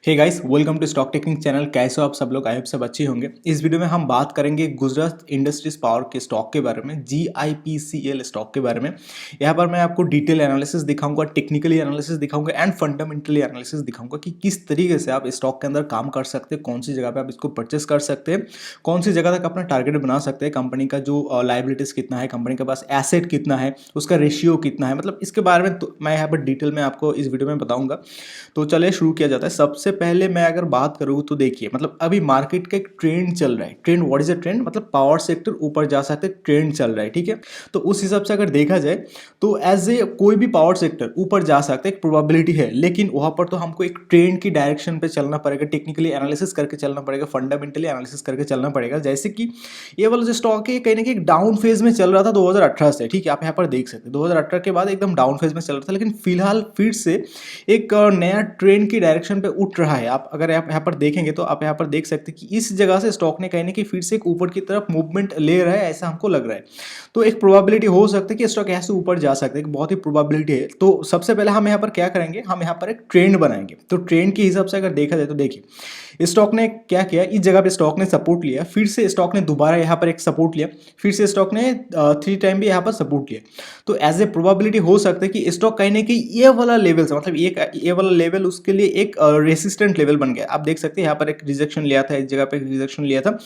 Hey guys, welcome to stock technique channel. कैसे हो आप सब लोग? आई होप सब अच्छे होंगे। इस वीडियो में हम बात करेंगे गुजरात इंडस्ट्रीज पावर के स्टॉक के बारे में, GIPCL स्टॉक के बारे में। यहाँ पर मैं आपको डिटेल एनालिसिस दिखाऊंगा, टेक्निकली एनालिसिस दिखाऊंगा एंड फंडामेंटली एनालिसिस दिखाऊंगा कि किस तरीके से आप स्टॉक के अंदर काम कर सकते हैं, कौन सी जगह पे आप इसको परचेस कर सकते हैं, कौन सी जगह तक अपना टारगेट बना सकते हैं, कंपनी का जो लाइबिलिटीज कितना है, कंपनी के पास एसेट कितना है, उसका रेशियो कितना है, मतलब इसके बारे में तो मैं यहाँ पर डिटेल में आपको इस वीडियो में बताऊंगा। तो चलिए शुरू किया जाता है। सबसे पहले मैं अगर बात करूँ तो देखिए, मतलब अभी मार्केट का एक ट्रेंड चल रहा है। Trend, what is a trend? मतलब पावर सेक्टर ऊपर जा सकते, ट्रेंड चल रहा है, ठीक है। तो उस हिसाब से अगर देखा जाए तो एज ए कोई भी पावर सेक्टर ऊपर जा सकता है, एक प्रोबेबिलिटी है, लेकिन वहां पर तो हमको एक ट्रेंड की डायरेक्शन पे चलना पड़ेगा, टेक्निकली एनालिसिस करके चलना पड़ेगा, फंडामेंटली एनालिसिस करके चलना पड़ेगा। जैसे कि ये वाला जो स्टॉक है कहीं ना कहीं डाउन फेज में चल रहा था 2018 से, ठीक है। आप यहाँ पर देख सकते हैं 2018 के बाद एकदम डाउन फेज में चल रहा था, लेकिन फिलहाल फिर से एक नया ट्रेंड की डायरेक्शन पे उठ रहा है। आप अगर आप यहाँ पर देखेंगे तो आप यहाँ पर देख सकते हैं कि इस जगह से स्टॉक ने कहीं ना कहीं फिर से एक ऊपर की तरफ मूवमेंट ले रहा है, ऐसा हमको लग रहा है। तो एक प्रोबेबिलिटी हो सकता है कि स्टॉक यहाँ से ऊपर जा सकता है, बहुत ही प्रोबेबिलिटी है। तो सबसे पहले हम यहाँ पर क्या करेंगे, हम यहाँ पर एक ट्रेंड बनाएंगे। तो ट्रेंड के हिसाब से अगर देखा जाए तो देखिए स्टॉक ने क्या किया, इस जगह पे स्टॉक ने सपोर्ट लिया, फिर से स्टॉक ने दोबारा यहाँ पर एक सपोर्ट लिया, फिर से स्टॉक ने 3 टाइम भी यहाँ पर सपोर्ट लिया। तो एज ए प्रोबेबिलिटी हो सकता है कि स्टॉक कहीं ना कहीं ये वाला लेवल से, मतलब ये वाला लेवल उसके लिए एक रेसिस्टेंट लेवल बन गया। आप देख सकते हैं यहाँ पर एक रिजेक्शन लिया था, इस जगह पे एक रिजेक्शन लिया था।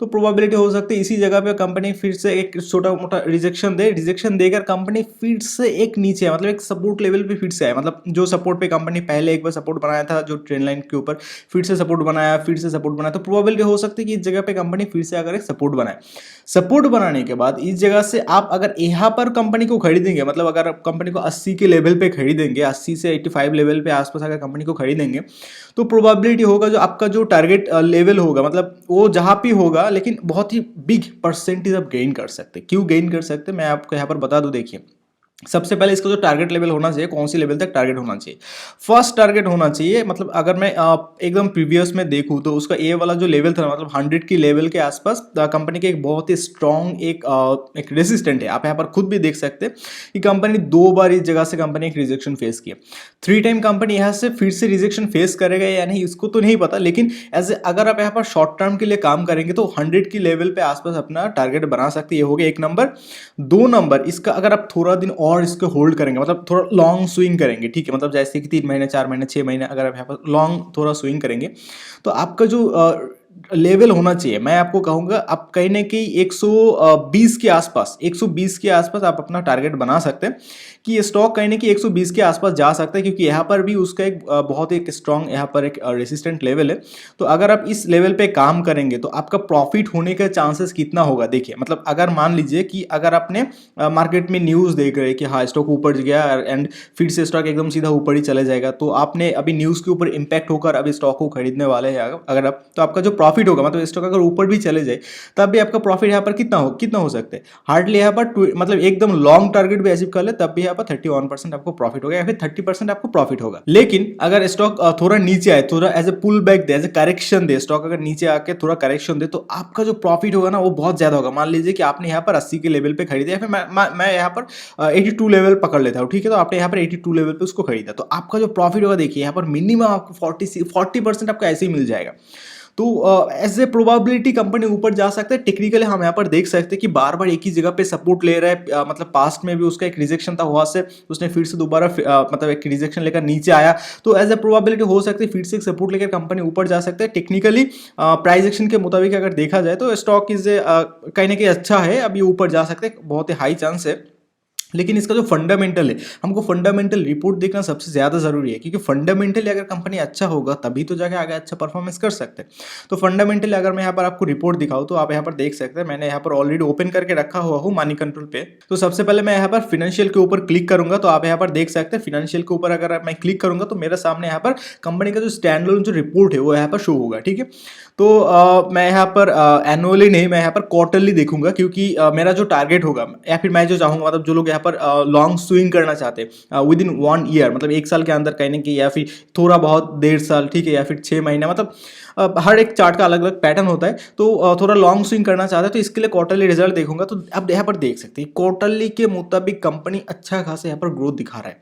तो प्रोबेबिलिटी हो सकती है इसी जगह पे कंपनी फिर से एक छोटा मोटा रिजेक्शन देकर कंपनी फिर से एक नीचे है, मतलब एक सपोर्ट लेवल पे फिर से है। मतलब जो सपोर्ट पे कंपनी पहले एक बार सपोर्ट बनाया था जो ट्रेंड लाइन के ऊपर, फिर से सपोर्ट बनाया, फिर से सपोर्ट बनाया। तो प्रोबेबिलिटी हो सकती है कि इस जगह पे कंपनी फिर से अगर एक सपोर्ट बनाए, सपोर्ट बनाने के बाद इस जगह से आप अगर यहाँ पर कंपनी को खरीदेंगे, मतलब अगर आप कंपनी को 80 के लेवल पे खरीदेंगे, 80 से 85 लेवल पे आसपास अगर कंपनी को खरीदेंगे, तो प्रोबेबिलिटी होगा जो आपका जो टारगेट लेवल होगा, मतलब वो जहाँ भी होगा, लेकिन बहुत ही बिग परसेंटेज आप गेन कर सकते हैं। क्यों गेन कर सकते हैं मैं आपको यहाँ पर बता दूं। देखिए सबसे पहले इसका जो टारगेट लेवल होना चाहिए, कौन सी लेवल तक टारगेट होना चाहिए, फर्स्ट टारगेट होना चाहिए। मतलब अगर मैं एकदम प्रीवियस में देखूं तो उसका ए वाला जो लेवल था, मतलब 100 की लेवल के आसपास कंपनी के एक बहुत ही स्ट्रॉन्ग एक रेसिस्टेंट है। आप यहाँ पर खुद भी देख सकते हैं कि कंपनी 2 बार इस जगह से कंपनी एक रिजेक्शन फेस किया। 3 टाइम कंपनी यहाँ से फिर से रिजेक्शन फेस करेगा या नहीं इसको तो नहीं पता, लेकिन अगर आप यहाँ पर शॉर्ट टर्म के लिए काम करेंगे तो 100 की लेवल पे आसपास अपना टारगेट बना सकते हैं। ये हो गया 1 नंबर। 2 नंबर, इसका अगर आप थोड़ा दिन और इसको होल्ड करेंगे, मतलब थोड़ा लॉन्ग स्विंग करेंगे, ठीक है, मतलब जैसे कि 3 महीने, 4 महीने, 6 महीने अगर आप यहाँ पर लॉन्ग थोड़ा स्विंग करेंगे, तो आपका जो लेवल होना चाहिए, मैं आपको कहूंगा आप कहीं ना कहीं 120 के आसपास, 120 के आसपास आप अपना टारगेट बना सकते हैं कि ये स्टॉक कहीं ना कहीं 120 के आसपास जा सकता है, क्योंकि यहाँ पर भी उसका एक बहुत एक स्ट्रॉन्ग यहाँ पर एक रेसिस्टेंट लेवल है। तो अगर आप इस लेवल पे काम करेंगे तो आपका प्रॉफिट होने का चांसेस कितना होगा, देखिए। मतलब अगर मान लीजिए कि अगर आपने मार्केट में न्यूज़ देख रहे हैं कि हाँ स्टॉक ऊपर गया एंड फिर से स्टॉक एकदम सीधा ऊपर ही चले जाएगा, तो आपने अभी न्यूज़ के ऊपर इम्पैक्ट होकर अभी स्टॉक को खरीदने वाले हैं अगर आप, तो आपका जो प्रॉफिट होगा, मतलब स्टॉक अगर ऊपर भी चले जाए तब भी आपका प्रॉफिट यहाँ पर कितना हो सकता है, हार्डली यहाँ पर मतलब एकदम लॉन्ग टारगेट भी अचीव कर ले तब भी यहाँ पर 31% आपको प्रॉफिट होगा या फिर 30% आपको प्रॉफिट होगा। लेकिन अगर स्टॉक थोड़ा नीचे आए, थोड़ा एज ए पुल बैक दे, एज ए करेक्शन दे, स्टॉक अगर नीचे आके थोड़ा करेक्शन दे, तो आपका जो प्रॉफिट होगा ना वो बहुत ज्यादा होगा। मान लीजिए कि आपने यहाँ पर 80 के लेवल पे खरीदा, या फिर मैं यहाँ पर 82 लेवल पकड़ लेता हूँ, ठीक है। तो आपने यहाँ पर 82 लेवल पे उसको खरीदा, तो आपका जो प्रॉफिट होगा देखिए यहाँ पर मिनिमम आपको 40% आपको ऐसे ही मिल जाएगा। तो एज ए प्रोबेबिलिटी कंपनी ऊपर जा सकता है। टेक्निकली हम यहाँ पर देख सकते हैं कि बार बार एक ही जगह पे सपोर्ट ले रहा है, मतलब पास्ट में भी उसका एक रिजेक्शन था, वहां से उसने फिर से दोबारा मतलब एक रिजेक्शन लेकर नीचे आया। तो एज ए प्रोबेबिलिटी हो सकती है फिर से एक सपोर्ट लेकर कंपनी ऊपर जा सकता है। टेक्निकली प्राइस एक्शन के मुताबिक अगर देखा जाए तो स्टॉक इज कहीं ना कहीं अच्छा है, अभी ऊपर जा सकते हैं, बहुत ही हाई चांस है। लेकिन इसका जो फंडामेंटल है, हमको फंडामेंटल रिपोर्ट देखना सबसे ज़्यादा ज़रूरी है, क्योंकि फंडामेंटली अगर कंपनी अच्छा होगा तभी तो जाके आगे अच्छा परफॉर्मेंस कर सकते हैं। तो फंडामेंटली अगर मैं यहाँ पर आपको रिपोर्ट दिखाऊँ तो आप यहाँ पर देख सकते हैं, मैंने यहाँ पर ऑलरेडी ओपन करके रखा हुआ हूँ मनी कंट्रोल पे। तो सबसे पहले मैं यहाँ पर फिनेंशियल के ऊपर क्लिक करूंगा, तो आप यहाँ पर देख सकते हैं फिनेंशियल के ऊपर अगर मैं क्लिक करूंगा तो मेरे सामने यहाँ पर कंपनी का जो स्टैंड अलोन जो रिपोर्ट है वो यहाँ पर शो होगा, ठीक है। तो मैं यहाँ पर एनुअली नहीं, मैं यहाँ पर क्वार्टरली देखूंगा, क्योंकि मेरा जो टारगेट होगा या फिर मैं जो चाहूंगा, मतलब जो लोग यहाँ पर लॉन्ग स्विंग करना चाहते हैं विद इन 1 ईयर, मतलब 1 साल के अंदर कहने की, या फिर थोड़ा बहुत 1.5 साल, ठीक है, या फिर 6 महीने, मतलब हर एक चार्ट का अलग अलग पैटर्न होता है। तो थोड़ा लॉन्ग स्विंग करना चाहते हैं तो इसके लिए क्वार्टरली रिजल्ट देखूंगा। तो आप यहाँ पर देख सकते हैं क्वार्टरली के मुताबिक कंपनी अच्छा खासा यहाँ पर ग्रोथ दिखा रहा है।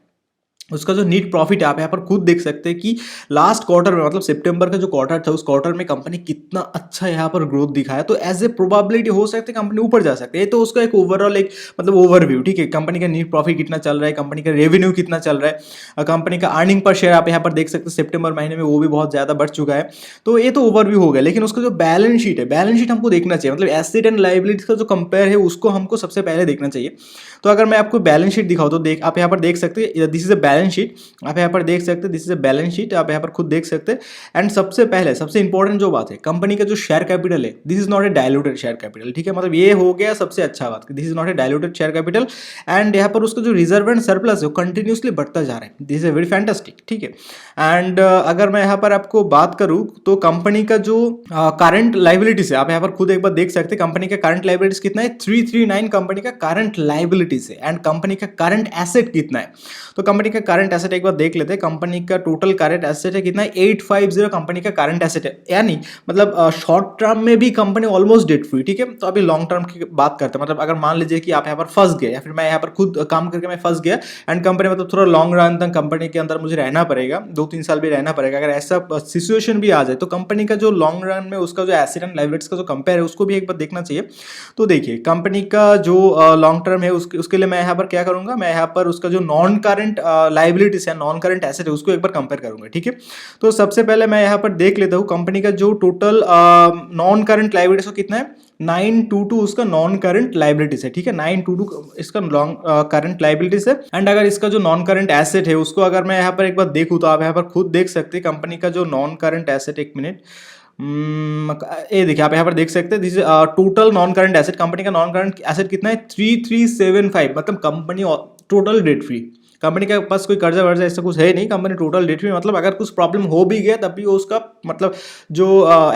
उसका जो नीट प्रॉफिट है आप यहाँ पर खुद देख सकते हैं कि लास्ट क्वार्टर में मतलब सितंबर का जो क्वार्टर था उस क्वार्टर में कंपनी कितना अच्छा यहाँ पर ग्रोथ दिखाया। तो एज ए प्रोबेबिलिटी हो सकती है कंपनी ऊपर जा सकती है। तो उसका एक ओवरऑल एक मतलब ओवरव्यू, ठीक है, कंपनी का नीट प्रॉफिट कितना चल रहा है, कंपनी का रेवेन्यू कितना चल रहा है, कंपनी का अर्निंग पर शेयर आप यहाँ पर देख सकते हैं सितंबर महीने में वो भी बहुत ज़्यादा बढ़ चुका है। तो ये तो ओवरव्यू हो गया, लेकिन उसका जो बैलेंस शीट है, बैलेंस शीट हमको देखना चाहिए, मतलब एसेट एंड लाइबिलिटीज का जो कंपेयर है उसको हमको सबसे पहले देखना चाहिए। तो अगर मैं आपको बैलेंस शीट दिखाऊँ तो देख आप यहाँ पर देख सकते हैं, this is a balance sheet, आप यहाँ पर देख सकते हैं, this is a balance sheet, आप यहाँ पर खुद देख सकते हैं। एंड सबसे पहले सबसे इंपॉर्टेंट जो बात है, कंपनी का जो शेयर कैपिटल है, this is not a diluted share capital, ठीक है, मतलब ये हो गया सबसे अच्छा बात, this is not a diluted share capital. And यहाँ पर उसका जो रिजर्व एंड सरप्लस है वो कंटिन्यूसली बढ़ता जा रहा है, दिस इज वेरी फैंटास्टिक, ठीक है। एंड अगर मैं यहाँ पर आपको बात करूँ तो कंपनी का जो करंट लाइबिलिटीज है, आप यहाँ पर खुद एक बार देख सकते हैं, कंपनी का करंट लाइबिलिटीज कितना है, 339 कंपनी का करंट लाइबिलिटीज है। एंड कंपनी का करंट एसेट कितना है, तो कंपनी का करंट एसेट एक बार देख लेते हैं, कंपनी का टोटल करंट एसेट है कितना है, 850 कंपनी का करंट एसेट है, यानी मतलब शॉर्ट टर्म में भी कंपनी ऑलमोस्ट डेट फ्री, ठीक है। तो अभी लॉन्ग टर्म की बात करते हैं, मतलब अगर मान लीजिए कि आप यहाँ पर फंस गए या फिर मैं यहाँ पर खुद काम करके मैं फंस गया एंड कंपनी मतलब थोड़ा लॉन्ग रन तक कंपनी के अंदर मुझे रहना पड़ेगा, 2-3 साल भी रहना पड़ेगा, अगर ऐसा सिचुएशन भी आ जाए तो कंपनी का जो लॉन्ग रन में उसका जो एसेट एंड लाइबिलिटीज का जो कंपेयर है उसको भी एक बार देखना चाहिए। तो देखिए कंपनी का जो लॉन्ग टर्म है उसके लिए मैं यहाँ पर क्या करूंगा, मैं यहाँ पर उसका जो नॉन करंट लाइबिलिटीज है, नॉन करंट एसेट है, उसको एक बार कंपेयर करूंगा, ठीक है। तो सबसे पहले मैं यहाँ पर देख लेता हूँ कंपनी का जो टोटल नॉन करंट लाइबिलिटीज कितना है, 922 उसका नॉन करंट लाइबिलिटीज है, ठीक है, 922 इसका लॉन्ग करंट लाइबिलिटीज है। एंड अगर इसका जो नॉन करंट एसेट है उसको अगर मैं यहाँ पर एक बार देखूँ तो आप यहाँ पर खुद देख सकते हैं कंपनी का जो नॉन करंट एसेट, एक मिनट, ये देखिए आप यहाँ पर देख सकते हैं, this total non current asset, company का नॉन करंट एसेट कितना है, 3375, मतलब company total debt free, company के पास कोई कर्जा वर्जा ऐसा कुछ है नहीं, कंपनी टोटल डेट फ्री, मतलब अगर कुछ प्रॉब्लम हो भी गया तब भी वो उसका मतलब जो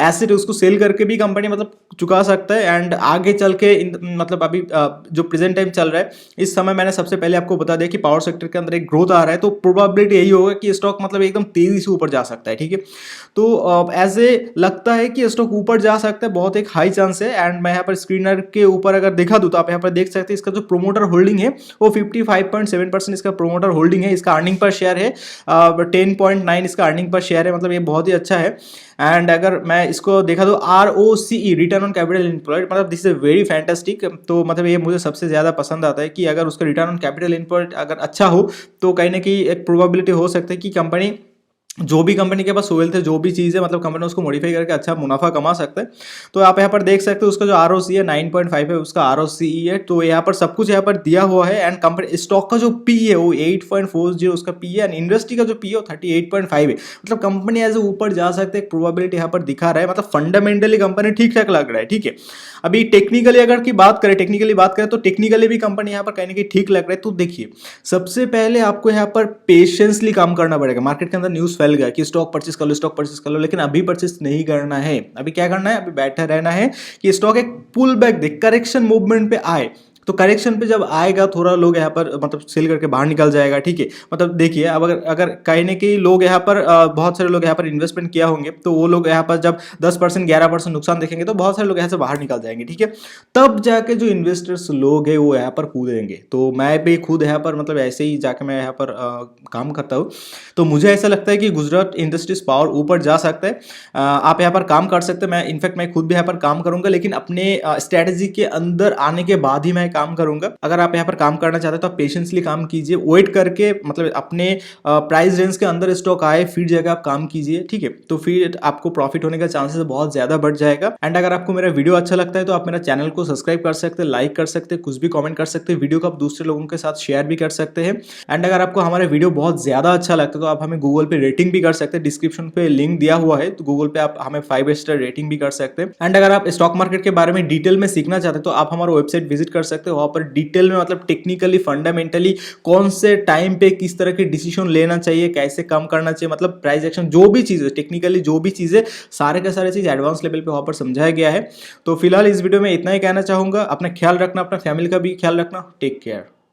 एसेट है उसको सेल करके भी कंपनी मतलब चुका सकता है। एंड आगे चल के मतलब अभी जो प्रेजेंट टाइम चल रहा है इस समय मैंने सबसे पहले आपको बता दिया कि पावर सेक्टर के अंदर एक ग्रोथ आ रहा है, तो प्रोबेबिलिटी यही होगा कि स्टॉक मतलब एकदम तेजी से ऊपर जा सकता है, ठीक है। तो ऐसे लगता है कि स्टॉक ऊपर जा सकता है, बहुत एक हाई चांस है। एंड मैं यहाँ पर स्क्रीनर के ऊपर अगर दिखा दूँ तो आप यहाँ पर देख सकते हैं इसका जो प्रोमोटर होल्डिंग है वो 55.7% इसका प्रोमोटर होल्डिंग है, इसका अर्निंग पर शेयर है 10.9 इसका अर्निंग पर शेयर है, मतलब ये बहुत ही अच्छा है। एंड अगर मैं इसको देखा तो ROCE, return on capital employed, मतलब दिस इज वेरी फैंटास्टिक, तो मतलब ये मुझे सबसे ज़्यादा पसंद आता है कि अगर उसका रिटर्न ऑन कैपिटल एम्प्लॉयड अगर अच्छा हो तो कहीं ना कहीं एक प्रोबेबिलिटी हो सकता है कि कंपनी जो भी कंपनी के पास सोयल थे, जो भी चीज़ है मतलब कंपनी उसको मॉडिफाई करके अच्छा मुनाफा कमा सकता है। तो आप यहाँ पर देख सकते हो उसका जो ROC है 9.5 है, उसका ROCE है, तो यहाँ पर सब कुछ यहाँ पर दिया हुआ है। एंड कंपनी स्टॉक का जो पी है वो 8.40 उसका पी है, एंड इंडस्ट्री का जो पी है वो 38.5 है, मतलब कंपनी एज ऊपर जा सकते हैं, प्रोबेबिलिटी यहाँ पर दिखा रहा है, मतलब फंडामेंटली कंपनी ठीक ठाक लग रहा है, ठीक है। अभी टेक्निकली अगर की बात करें तो टेक्निकली भी कंपनी यहाँ पर कहीं ना कहीं ठीक लग रहा है। तो देखिए सबसे पहले आपको यहाँ पर पेशेंसली काम करना पड़ेगा, मार्केट के अंदर न्यूज़ फैल गया कि स्टॉक परचेस कर लो, स्टॉक परचेस कर लो, लेकिन अभी परचेस नहीं करना है, अभी क्या करना है, अभी बैठा रहना है कि स्टॉक एक पुल बैक दे, करेक्शन मूवमेंट पे आए, तो करेक्शन पे जब आएगा थोड़ा लोग यहाँ पर मतलब सेल करके बाहर निकल जाएगा, ठीक है। मतलब देखिए अब अगर कहीं ना कहीं लोग यहाँ पर बहुत सारे लोग यहाँ पर इन्वेस्टमेंट किया होंगे तो वो लोग यहाँ पर जब 10% 11% नुकसान देखेंगे तो बहुत सारे लोग यहाँ से बाहर निकल जाएंगे, ठीक है। तब जाके जो इन्वेस्टर्स लोग हैं वो यहाँ पर कूदेंगे। तो मैं भी खुद यहाँ पर मतलब ऐसे ही जाके मैं यहाँ पर काम करता हूँ, तो मुझे ऐसा लगता है कि गुजरात इंडस्ट्रीज पावर ऊपर जा सकता है, आप यहाँ पर काम कर सकते हैं। मैं इनफैक्ट मैं खुद भी यहाँ पर काम करूंगा, लेकिन अपने स्ट्रेटेजी के अंदर आने के बाद ही मैं काम करूंगा। अगर आप यहाँ पर काम करना चाहते हैं तो आप पेशेंसली काम कीजिए, वेट करके मतलब अपने प्राइस रेंज के अंदर स्टॉक आए फिर जगह आप काम कीजिए, ठीक है। तो फिर आपको प्रॉफिट होने का चांसेस बहुत ज्यादा बढ़ जाएगा। एंड अगर आपको मेरा वीडियो अच्छा लगता है तो आप मेरा चैनल को सब्सक्राइब कर सकते हैं, लाइक कर सकते हैं, कुछ भी कॉमेंट कर सकते हैं, वीडियो को आप दूसरे लोगों के साथ शेयर भी कर सकते हैं। एंड अगर आपको हमारा वीडियो बहुत ज्यादा अच्छा लगता है तो आप हमें गूगल पे रेटिंग भी कर सकते हैं, डिस्क्रिप्शन पे लिंक दिया हुआ है, तो गूगल पे आप हमें 5 स्टार रेटिंग भी कर सकते हैं। एंड अगर आप स्टॉक मार्केट के बारे में डिटेल में सीखना चाहते हैं तो आप हमारा वेबसाइट विजिट कर सकते हैं, वहां पर डिटेल में मतलब टेक्निकली फंडामेंटली कौन से टाइम पे किस तरह के डिसीजन लेना चाहिए, कैसे कम करना चाहिए, मतलब प्राइस एक्शन जो भी चीज़ है टेक्निकली जो भी चीज़ें सारे के सारे चीज़ एडवांस लेवल पे वहां पर समझाया गया है। तो फिलहाल इस वीडियो में इतना ही कहना चाहूंगा, अपना ख्याल रखना, अपना फैमिली का भी ख्याल रखना, टेक केयर।